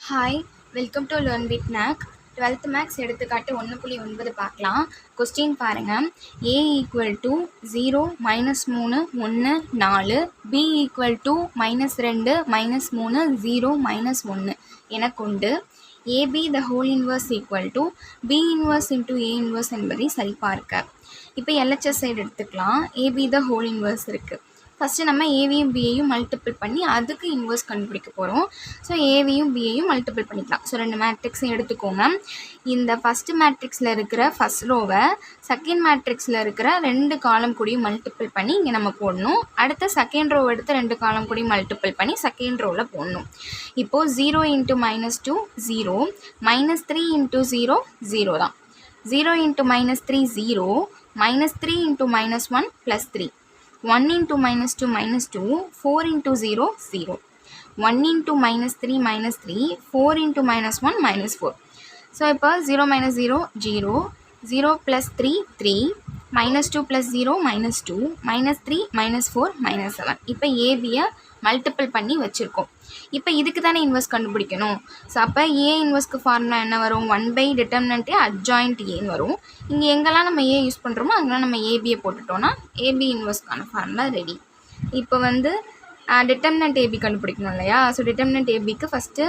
Hi, welcome to learn with Mac. 12th maths எடுத்துக்காட்டு 1.9 பார்க்கலாம். Question பாருங்கள். A equal to 0 -3 1 4 B equal to -2 -3 0 -1 என கொண்டு AB the whole inverse equal to B inverse into A inverse என்பதை சரிபார்க்க. இப்போ LHS side எடுத்துக்கலாம். AB the whole inverse இருக்குது. ஃபஸ்ட்டு நம்ம ஏவியும் பிஏயும் மல்டிபிள் பண்ணி அதுக்கு இன்வர்ஸ் கண்டுபிடிக்க போகிறோம். ஸோ ஏவியும் பிஏயும் மல்டிபிள் பண்ணிக்கலாம். ஸோ ரெண்டு மேட்ரிக்ஸையும் எடுத்துக்கோங்க. இந்த ஃபஸ்ட்டு மேட்ரிக்ஸில் இருக்கிற ஃபஸ்ட் ரோவை செகண்ட் மேட்ரிக்ஸில் இருக்கிற ரெண்டு காலம் கூடியும் மல்டிபிள் பண்ணி இங்கே நம்ம போடணும். அடுத்த செகண்ட் ரோவை எடுத்து ரெண்டு காலம் கூடியும் மல்டிபிள் பண்ணி செகண்ட் ரோவில் போடணும். இப்போது 0 × -2 0 -3 × 0 0 தான். 0 × -3 0 -3 × -1 +3 1 × -2 -2 4 × 0 0 1 × -3 -3 4 × -1 -4. ஸோ இப்போ 0 - 0 0 0 + 3 3 -2 + 0 -2 -3 -4 -7. இப்போ ஏபியை மல்டிபிள் பண்ணி வச்சுருக்கோம். இப்போ இதுக்கு தானே இன்வெர்ஸ் கண்டுபிடிக்கணும். ஸோ அப்போ ஏ இன்வெர்ஸ்க்கு ஃபார்முலா என்ன வரும்? 1/(= adjoint ஏன்னு வரும். இங்கே எங்கெல்லாம் நம்ம ஏ யூஸ் பண்ணுறோமோ அங்கெல்லாம் நம்ம ஏபியை போட்டுட்டோன்னா ஏபி இன்வெர்ஸ்க்கான ஃபார்முலா ரெடி. இப்போ டிட்டர்மினன்ட் ஏபி கண்டுபிடிக்கணும் இல்லையா? ஸோ டிட்டர்மினன்ட் ஏபிக்கு ஃபஸ்ட்டு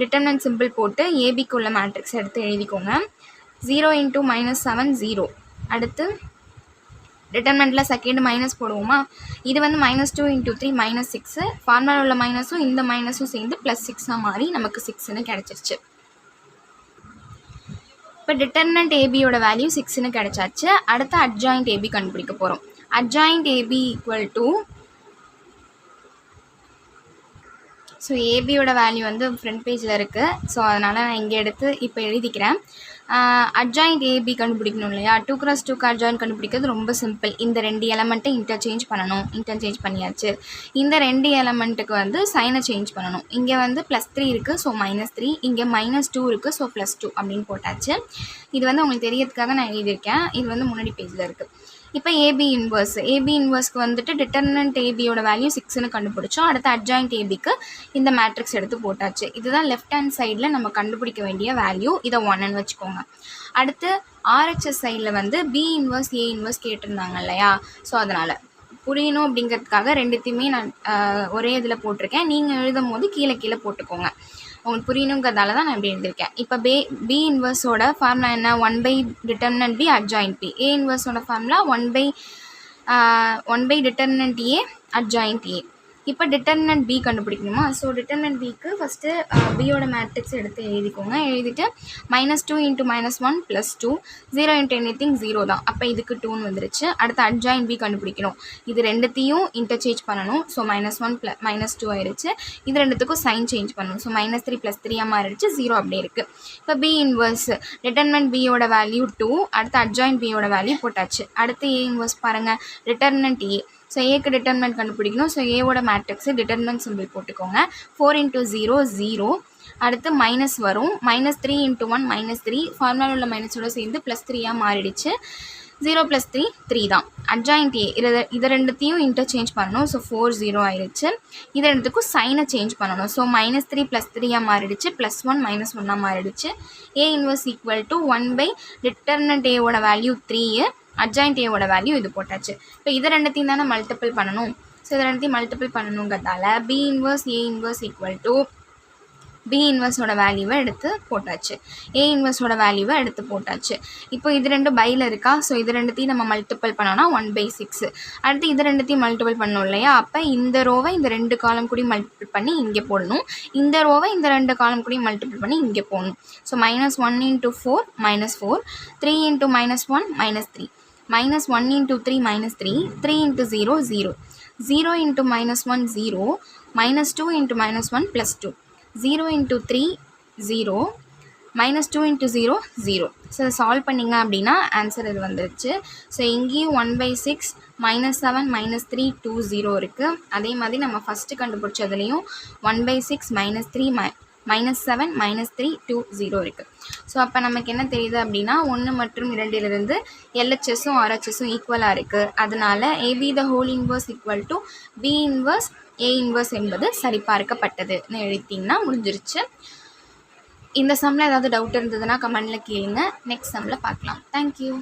டிட்டர்மினன்ட் சிம்பிள் போட்டு ஏபிக்கு உள்ள மேட்ரிக்ஸ் எடுத்து எழுதிக்கோங்க. 0 × -7 0. அடுத்து டிட்டர்மினண்ட்டில் செகண்ட் மைனஸ் போடுவோமா? இது -2 × 3 -6. ஃபார்முலா உள்ள மைனஸும் இந்த மைனஸும் சேர்ந்து +6 மாறி நமக்கு 6ன்னு கிடச்சிருச்சு. இப்போ டிட்டர்மினன்ட் ஏபியோட வேல்யூ 6ன்னு கிடச்சாச்சு. அடுத்து அட்ஜாயிண்ட் ஏபி கண்டுபிடிக்க போகிறோம். Adjoint AB equal to, so ஏபியோட வேல்யூ ஃப்ரண்ட் பேஜில் இருக்குது. ஸோ அதனால் நான் இங்கே எடுத்து இப்போ எழுதிக்கிறேன். அட்ஜாயிண்ட் ஏபி கண்டுபிடிக்கணும் இல்லையா? 2 × 2 அட்ஜாயிண்ட் கண்டுபிடிக்கிறது ரொம்ப சிம்பிள். இந்த ரெண்டு எலமெண்ட்டை இன்டர்சேஞ்ச் பண்ணணும். இன்டர்சேஞ்ச் பண்ணியாச்சு. இந்த ரெண்டு எலமெண்ட்டுக்கு சைனை சேஞ்ச் பண்ணணும். இங்கே +3 இருக்குது, ஸோ -3. இங்கே -2 இருக்குது, ஸோ +2 அப்படின்னு போட்டாச்சு. இது உங்களுக்கு தெரியறதுக்காக நான் எழுதியிருக்கேன். இது முன்னாடி பேஜில் இருக்குது. இப்போ ஏபி இன்வர்ஸ்க்கு டிட்டர்மினன்ட் ஏபியோட வேல்யூ 6ன்னு கண்டுபிடிச்சோம். அடுத்து அட்ஜாயிண்ட் ஏபிக்கு இந்த மேட்ரிக்ஸ் எடுத்து போட்டாச்சு. இதுதான் லெஃப்ட் ஹேண்ட் சைடில் நம்ம கண்டுபிடிக்க வேண்டிய வேல்யூ. இதை 1ன்னு வச்சுக்கோங்க. அடுத்து ஆர்ஹெச்எஸ் சைடில் பி இன்வர்ஸ் ஏ இன்வர்ஸ் கேட்டிருந்தாங்க இல்லையா? ஸோ அதனால் புரியணும் அப்படிங்கிறதுக்காக ரெண்டுத்தையுமே நான் ஒரே இதில் போட்டிருக்கேன். நீங்கள் எழுதும் போது கீழே போட்டுக்கோங்க. உங்களுக்கு புரியணுங்கிறதால தான் நான் இப்படி எழுதியிருக்கேன். இப்போ பி இன்வர்ஸோட ஃபார்முலா என்ன? 1/determinant B adjoint B. A இன்வர்ஸோட formula 1/determinant A adjoint A. இப்போ டிட்டர்மினன்ட் பி கண்டுபிடிக்கணுமா? ஸோ டிட்டர்மினன்ட் பிக்கு ஃபஸ்ட்டு பியோட மேட்ரிக்ஸ் எடுத்து எழுதிக்கோங்க. எழுதிட்டு -2 × -1 +2 0 × anything 0 தான். அப்போ இதுக்கு 2ன்னு வந்துருச்சு. அடுத்து அட்ஜாயிண்ட் பி கண்டுபிடிக்கணும். இது ரெண்டுத்தையும் இன்டர்சேஞ்ச் பண்ணணும். ஸோ -1 -2 ஆயிடுச்சு. இது ரெண்டுத்துக்கும் சைன் சேஞ்ச் பண்ணணும். ஸோ -3 +3 மாறிடுச்சு. 0 அப்படியே இருக்குது. இப்போ பி இன்வர்ஸ் டிட்டர்மினன்ட் பியோட வேல்யூ 2. அடுத்து அட்ஜாயிண்ட் பியோட வேல்யூ போட்டாச்சு. அடுத்து ஏ இன்வர்ஸ் பாருங்கள். டிட்டர்மினன்ட் ஏ. ஸோ ஏக்கு டிட்டர்மினன்ட் கண்டுபிடிக்கணும். ஸோ ஏவோட மேட்ரிக்ஸு டிட்டர்மினன்ட் சிம்பிள் போட்டுக்கோங்க. 4 × 0 0. அடுத்து மைனஸ் வரும். -3 × 1 -3. ஃபார்முலா உள்ள மைனஸோட சேர்ந்து +3 மாறிடுச்சு. 0 + 3 3 தான். அட்ஜாயிண்ட் ஏ இதை ரெண்டுத்தையும் இன்டர்சேஞ்ச் பண்ணணும். ஸோ 4 0 ஆயிடுச்சு. இது ரெண்டுத்துக்கும் சைனை சேஞ்ச் பண்ணணும். ஸோ -3 +3 மாறிடுச்சு. +1 -1 மாறிடுச்சு. ஏ இன்வர்ஸ் ஈக்குவல் டு 1/determinant ஏவோட வேல்யூ 3. அட்ஜாயிண்ட் ஏவோட வேல்யூ இது போட்டாச்சு. இப்போ இதை ரெண்டுத்தையும் தானே மல்டிபிள் பண்ணணும். ஸோ இதை ரெண்டுத்தையும் மல்டிபிள் பண்ணணுங்கிறதால B inverse A inverse equal to B இன்வர்ஸோட வேல்யூவை எடுத்து போட்டாச்சு. ஏ இன்வர்ஸோட வேல்யூவை எடுத்து போட்டாச்சு. இப்போ இது ரெண்டு பையில் இருக்கா? ஸோ இது ரெண்டுத்தையும் நம்ம மல்டிபிள் பண்ணோன்னா 1/6. அடுத்து இது ரெண்டுத்தையும் மல்டிபிள் பண்ணணும் இல்லையா? அப்போ இந்த ரோவை இந்த ரெண்டு காலம் கூடி மல்டிபிள் பண்ணி இங்கே போடணும். இந்த ரோவை இந்த ரெண்டு காலம் கூடி மல்டிபிள் பண்ணி இங்கே போடணும். ஸோ -1 × 4 -4 3 × -1 -3 -1 × 3 -3 3 × 0 0 0 × -1 0 -2 × -1 +2 0 × 3 0 -2 × 0 0. ஸோ இதை சால்வ் பண்ணிங்க அப்படின்னா ஆன்சர் இது வந்துருச்சு. ஸோ இங்கேயும் 1/6 -7 -3 2 0 இருக்குது. அதே மாதிரி நம்ம ஃபஸ்ட்டு கண்டுபிடிச்சதுலேயும் 1/6 -3 -7 -3 2 0 இருக்குது. ஸோ அப்போ நமக்கு என்ன தெரியுது அப்படின்னா 1 மற்றும் 2லிருந்து LHSும் RHSும் ஈக்குவலாக இருக்குது. அதனால் AB the whole inverse equal to B inverse A inverse என்பது சரிபார்க்கப்பட்டதுன்னு எழுதிட்டிங்கன்னா முடிஞ்சிருச்சு. இந்த சம்மில் ஏதாவது டவுட் இருந்ததுன்னா கமெண்டில் கேளுங்க. நெக்ஸ்ட் சம்மில் பார்க்கலாம். தேங்க்யூ.